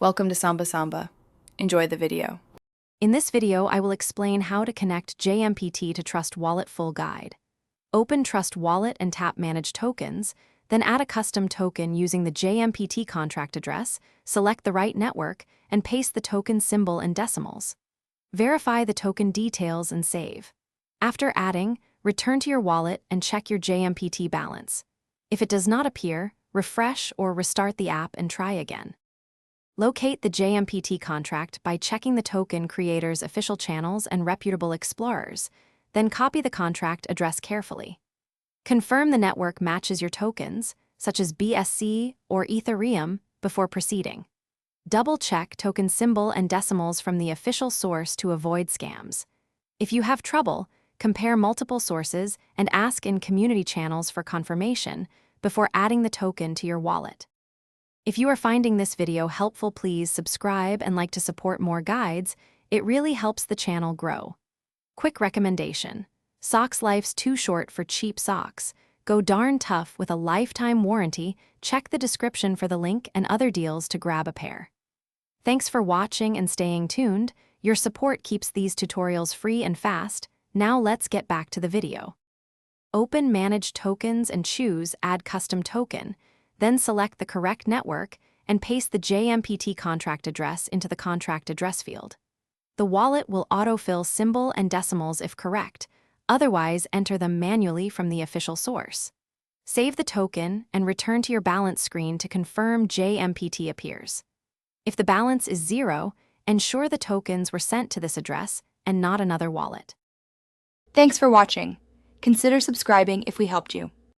Welcome to Samba Samba. Enjoy the video. In this video, I will explain how to connect Jmpt to Trust Wallet full guide. Open Trust Wallet and tap Manage Tokens, then add a custom token using the Jmpt contract address, select the right network, and paste the token symbol and decimals. Verify the token details and save. After adding, return to your wallet and check your Jmpt balance. If it does not appear, refresh or restart the app and try again. Locate the Jmpt contract by checking the token creator's official channels and reputable explorers, then copy the contract address carefully. Confirm the network matches your tokens, such as BSC or Ethereum, before proceeding. Double-check token symbol and decimals from the official source to avoid scams. If you have trouble, compare multiple sources and ask in community channels for confirmation before adding the token to your wallet. If you are finding this video helpful, please subscribe and like to support more guides. It really helps the channel grow. Quick recommendation: Socks life's too short for cheap socks. Go darn tough with a lifetime warranty. Check the description for the link and other deals to grab a pair. Thanks for watching and staying tuned. Your support keeps these tutorials free and fast. Now let's get back to the video. Open Manage Tokens and choose Add Custom Token. Then select the correct network and paste the Jmpt contract address into the contract address field. The wallet will autofill symbol and decimals if correct, otherwise enter them manually from the official source. Save the token and return to your balance screen to confirm Jmpt appears. If the balance is 0, ensure the tokens were sent to this address and not another wallet. Thanks for watching. Consider subscribing if we helped you.